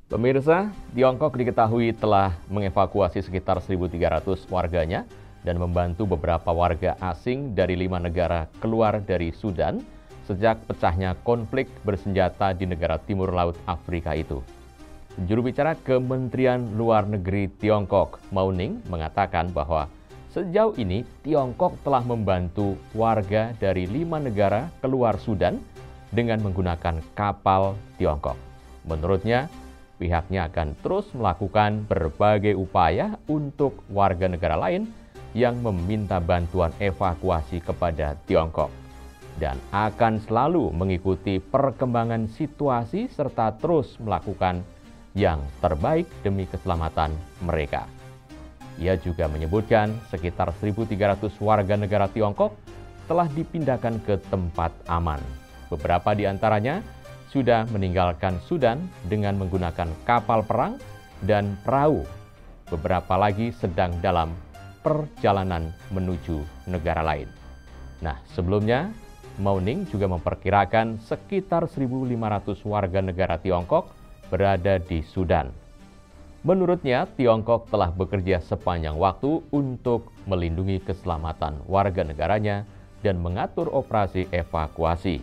Pemirsa, Tiongkok diketahui telah mengevakuasi sekitar 1.300 warganya dan membantu beberapa warga asing dari 5 negara keluar dari Sudan sejak pecahnya konflik bersenjata di negara timur laut Afrika itu. Juru bicara Kementerian Luar Negeri Tiongkok, Mao Ning, mengatakan bahwa sejauh ini Tiongkok telah membantu warga dari 5 negara keluar Sudan dengan menggunakan kapal Tiongkok. Menurutnya, pihaknya akan terus melakukan berbagai upaya untuk warga negara lain yang meminta bantuan evakuasi kepada Tiongkok dan akan selalu mengikuti perkembangan situasi serta terus melakukan yang terbaik demi keselamatan mereka. Ia juga menyebutkan sekitar 1.300 warga negara Tiongkok telah dipindahkan ke tempat aman. Beberapa di antaranya sudah meninggalkan Sudan dengan menggunakan kapal perang dan perahu. Beberapa lagi sedang dalam perjalanan menuju negara lain. Nah, sebelumnya, Mao Ning juga memperkirakan sekitar 1.500 warga negara Tiongkok berada di Sudan. Menurutnya, Tiongkok telah bekerja sepanjang waktu untuk melindungi keselamatan warga negaranya dan mengatur operasi evakuasi.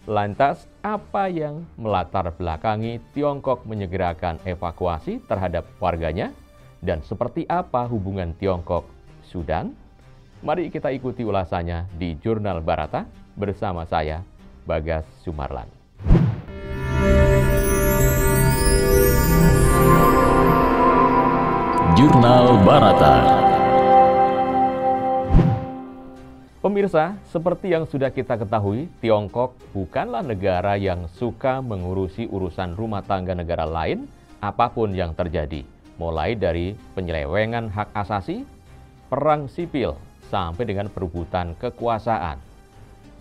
Lantas, apa yang melatar belakangi Tiongkok menyegerakan evakuasi terhadap warganya? Dan seperti apa hubungan Tiongkok-Sudan? Mari kita ikuti ulasannya di Jurnal Barata bersama saya, Bagas Sumarlan. Jurnal Barata. Pemirsa, seperti yang sudah kita ketahui, Tiongkok bukanlah negara yang suka mengurusi urusan rumah tangga negara lain apapun yang terjadi, mulai dari penyelewengan hak asasi, perang sipil, sampai dengan perebutan kekuasaan.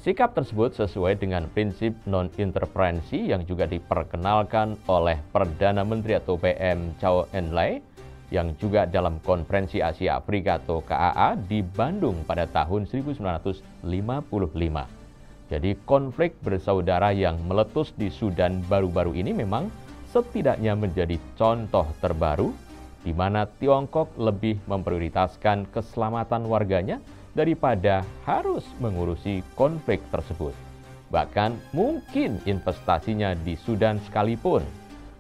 Sikap tersebut sesuai dengan prinsip non-interferensi yang juga diperkenalkan oleh Perdana Menteri atau PM Zhou Enlai yang juga dalam Konferensi Asia Afrika atau KAA di Bandung pada tahun 1955. Jadi konflik bersaudara yang meletus di Sudan baru-baru ini memang setidaknya menjadi contoh terbaru di mana Tiongkok lebih memprioritaskan keselamatan warganya daripada harus mengurusi konflik tersebut. Bahkan mungkin investasinya di Sudan sekalipun.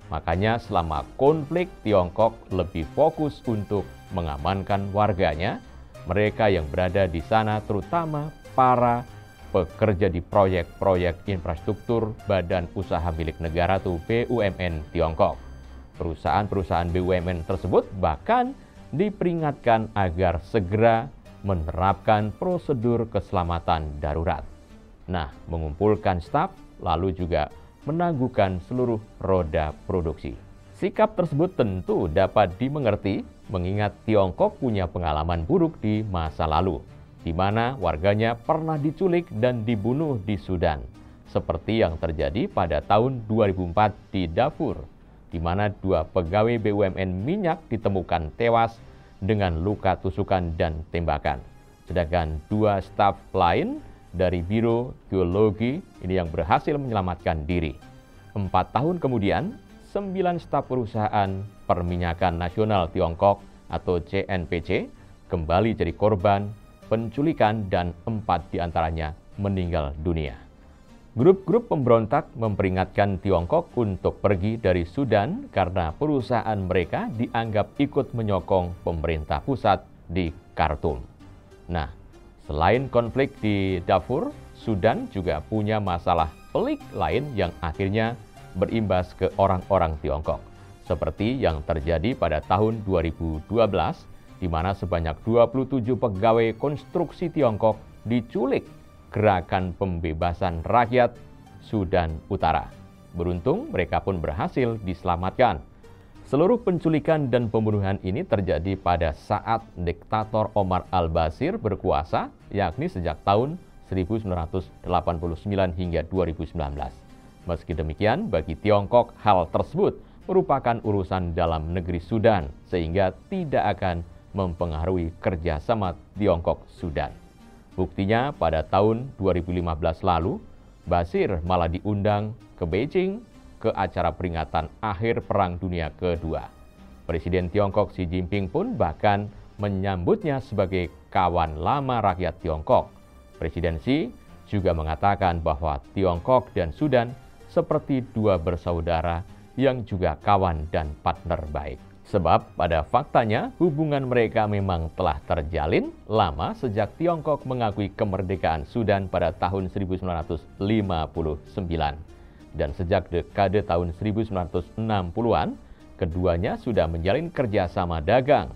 Makanya selama konflik, Tiongkok lebih fokus untuk mengamankan warganya, mereka yang berada di sana terutama para pekerja di proyek-proyek infrastruktur Badan Usaha Milik Negara atau BUMN Tiongkok. Perusahaan-perusahaan BUMN tersebut bahkan diperingatkan agar segera menerapkan prosedur keselamatan darurat. Nah, mengumpulkan staf lalu juga menangguhkan seluruh roda produksi. Sikap tersebut tentu dapat dimengerti mengingat Tiongkok punya pengalaman buruk di masa lalu, di mana warganya pernah diculik dan dibunuh di Sudan, seperti yang terjadi pada tahun 2004 di Darfur, di mana 2 pegawai BUMN minyak ditemukan tewas dengan luka tusukan dan tembakan. Sedangkan 2 staf lain dari Biro Geologi ini yang berhasil menyelamatkan diri. 4 tahun kemudian, 9 staf perusahaan Perminyakan Nasional Tiongkok atau CNPC kembali jadi korban penculikan dan 4 diantaranya meninggal dunia. Grup-grup pemberontak memperingatkan Tiongkok untuk pergi dari Sudan karena perusahaan mereka dianggap ikut menyokong pemerintah pusat di Khartoum. Nah, selain konflik di Darfur, Sudan juga punya masalah pelik lain yang akhirnya berimbas ke orang-orang Tiongkok. Seperti yang terjadi pada tahun 2012, di mana sebanyak 27 pegawai konstruksi Tiongkok diculik Gerakan Pembebasan Rakyat Sudan Utara. Beruntung mereka pun berhasil diselamatkan. Seluruh penculikan dan pembunuhan ini terjadi pada saat diktator Omar al-Bashir berkuasa, yakni sejak tahun 1989 hingga 2019. Meski demikian, bagi Tiongkok hal tersebut merupakan urusan dalam negeri Sudan, sehingga tidak akan mempengaruhi kerjasama Tiongkok-Sudan. Buktinya pada tahun 2015 lalu, Bashir malah diundang ke Beijing, ke acara peringatan akhir Perang Dunia Kedua. Presiden Tiongkok Xi Jinping pun bahkan menyambutnya sebagai kawan lama rakyat Tiongkok. Presiden Xi juga mengatakan bahwa Tiongkok dan Sudan seperti dua bersaudara yang juga kawan dan partner baik. Sebab pada faktanya hubungan mereka memang telah terjalin lama sejak Tiongkok mengakui kemerdekaan Sudan pada tahun 1959. Dan sejak dekade tahun 1960-an, keduanya sudah menjalin kerjasama dagang.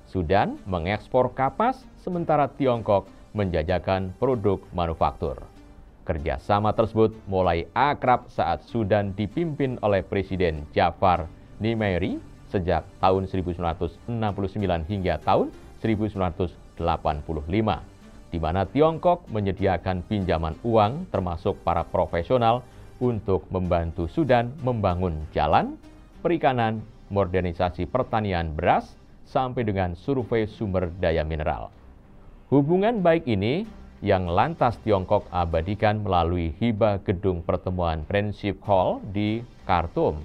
Sudan mengekspor kapas, sementara Tiongkok menjajakan produk manufaktur. Kerjasama tersebut mulai akrab saat Sudan dipimpin oleh Presiden Jafar Nimeyri sejak tahun 1969 hingga tahun 1985, di mana Tiongkok menyediakan pinjaman uang termasuk para profesional untuk membantu Sudan membangun jalan, perikanan, modernisasi pertanian beras, sampai dengan survei sumber daya mineral. Hubungan baik ini yang lantas Tiongkok abadikan melalui hibah gedung pertemuan Friendship Hall di Khartoum.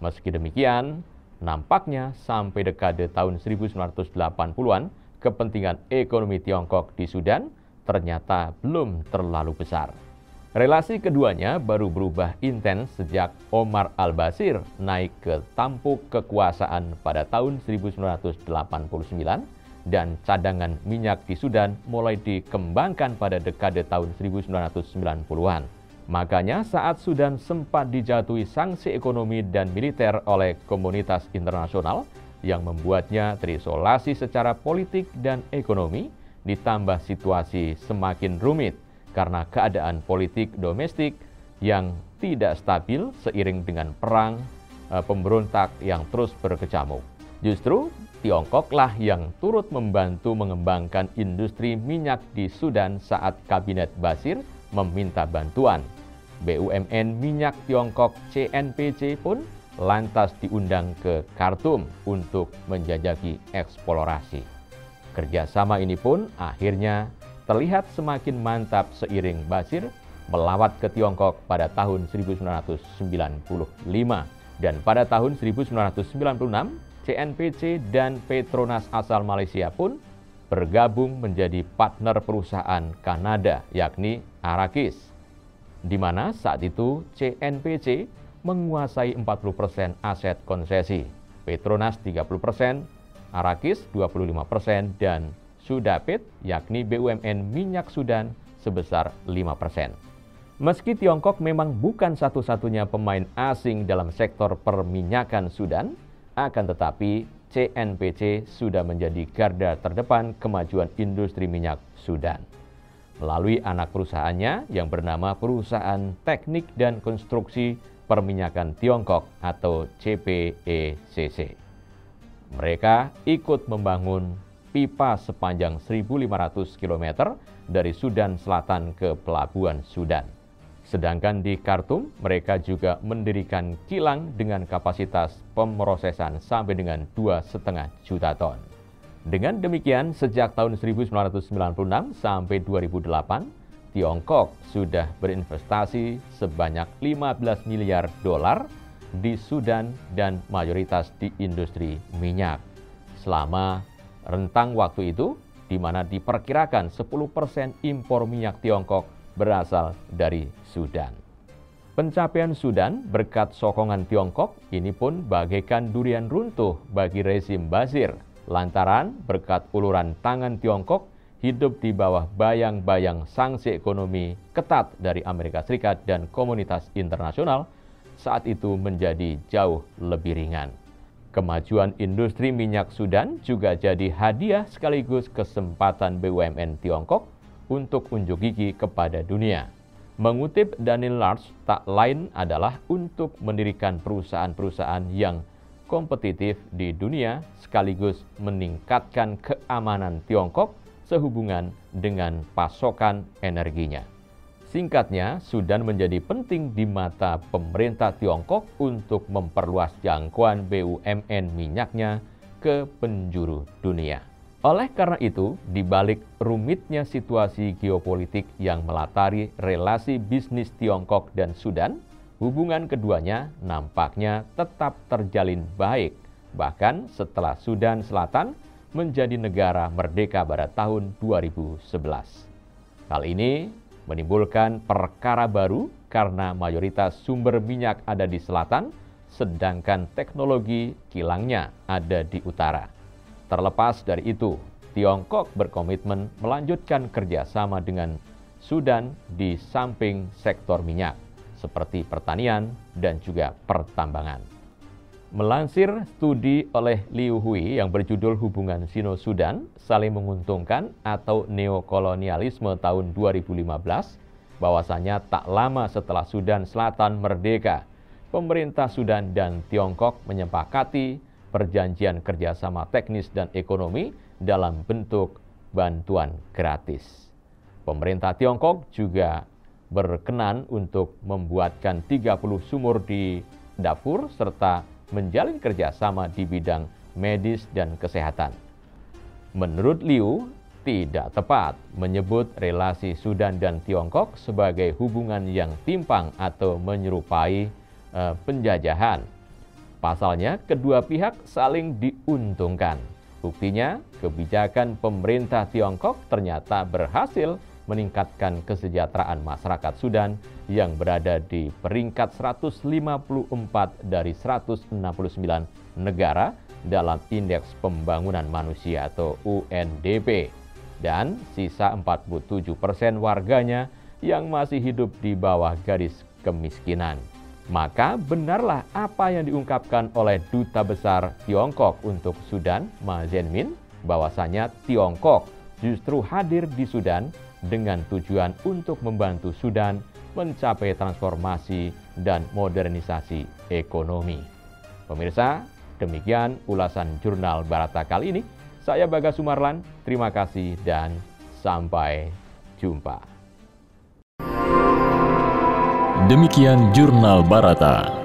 Meski demikian, nampaknya sampai dekade tahun 1980-an, kepentingan ekonomi Tiongkok di Sudan ternyata belum terlalu besar. Relasi keduanya baru berubah intens sejak Omar al-Bashir naik ke tampuk kekuasaan pada tahun 1989 dan cadangan minyak di Sudan mulai dikembangkan pada dekade tahun 1990-an. Makanya saat Sudan sempat dijatuhi sanksi ekonomi dan militer oleh komunitas internasional yang membuatnya terisolasi secara politik dan ekonomi, ditambah situasi semakin rumit karena keadaan politik domestik yang tidak stabil seiring dengan perang pemberontak yang terus berkecamuk. Justru Tiongkoklah yang turut membantu mengembangkan industri minyak di Sudan saat Kabinet Bashir meminta bantuan. BUMN minyak Tiongkok CNPC pun lantas diundang ke Khartoum untuk menjajaki eksplorasi. Kerjasama ini pun akhirnya terlihat semakin mantap seiring Bashir melawat ke Tiongkok pada tahun 1995 dan pada tahun 1996 CNPC dan Petronas asal Malaysia pun bergabung menjadi partner perusahaan Kanada yakni Arakis, di mana saat itu CNPC menguasai 40% aset konsesi, Petronas 30%, Arakis 25%, dan Sudapet yakni BUMN minyak Sudan sebesar 5%. Meski Tiongkok memang bukan satu-satunya pemain asing dalam sektor perminyakan Sudan, akan tetapi CNPC sudah menjadi garda terdepan kemajuan industri minyak Sudan. Melalui anak perusahaannya yang bernama Perusahaan Teknik dan Konstruksi Perminyakan Tiongkok atau CPECC. Mereka ikut membangun pipa sepanjang 1.500 km dari Sudan Selatan ke Pelabuhan Sudan. Sedangkan di Khartoum, mereka juga mendirikan kilang dengan kapasitas pemrosesan sampai dengan 2,5 juta ton. Dengan demikian, sejak tahun 1996 sampai 2008, Tiongkok sudah berinvestasi sebanyak 15 miliar dolar di Sudan dan mayoritas di industri minyak. Selama rentang waktu itu, di mana diperkirakan 10% impor minyak Tiongkok berasal dari Sudan. Pencapaian Sudan berkat sokongan Tiongkok ini pun bagaikan durian runtuh bagi rezim Bashir, lantaran berkat uluran tangan Tiongkok hidup di bawah bayang-bayang sanksi ekonomi ketat dari Amerika Serikat dan komunitas internasional saat itu menjadi jauh lebih ringan. Kemajuan industri minyak Sudan juga jadi hadiah sekaligus kesempatan BUMN Tiongkok untuk unjuk gigi kepada dunia. Mengutip Daniel Lars, tak lain adalah untuk mendirikan perusahaan-perusahaan yang kompetitif di dunia sekaligus meningkatkan keamanan Tiongkok sehubungan dengan pasokan energinya. Singkatnya, Sudan menjadi penting di mata pemerintah Tiongkok untuk memperluas jangkauan BUMN minyaknya ke penjuru dunia. Oleh karena itu, di balik rumitnya situasi geopolitik yang melatari relasi bisnis Tiongkok dan Sudan, hubungan keduanya nampaknya tetap terjalin baik, bahkan setelah Sudan Selatan menjadi negara merdeka pada tahun 2011. Hal ini menimbulkan perkara baru karena mayoritas sumber minyak ada di selatan, sedangkan teknologi kilangnya ada di utara. Terlepas dari itu, Tiongkok berkomitmen melanjutkan kerjasama dengan Sudan di samping sektor minyak, seperti pertanian dan juga pertambangan. Melansir studi oleh Liu Hui yang berjudul Hubungan Sino-Sudan Saling Menguntungkan atau Neokolonialisme tahun 2015, bahwasanya tak lama setelah Sudan Selatan merdeka, pemerintah Sudan dan Tiongkok menyepakati perjanjian kerjasama teknis dan ekonomi dalam bentuk bantuan gratis. Pemerintah Tiongkok juga berkenan untuk membuatkan 30 sumur di Darfur serta menjalin kerjasama di bidang medis dan kesehatan. Menurut Liu, tidak tepat menyebut relasi Sudan dan Tiongkok sebagai hubungan yang timpang atau menyerupai penjajahan. Pasalnya, kedua pihak saling diuntungkan. Buktinya, kebijakan pemerintah Tiongkok ternyata berhasil meningkatkan kesejahteraan masyarakat Sudan yang berada di peringkat 154 dari 169 negara dalam Indeks Pembangunan Manusia atau UNDP, dan sisa 47% warganya yang masih hidup di bawah garis kemiskinan. Maka benarlah apa yang diungkapkan oleh Duta Besar Tiongkok untuk Sudan, Ma Zhenmin, bahwasanya Tiongkok justru hadir di Sudan dengan tujuan untuk membantu Sudan mencapai transformasi dan modernisasi ekonomi. Pemirsa, demikian ulasan Jurnal Barata kali ini. Saya Bagas Sumarlan, terima kasih dan sampai jumpa. Demikian Jurnal Barata.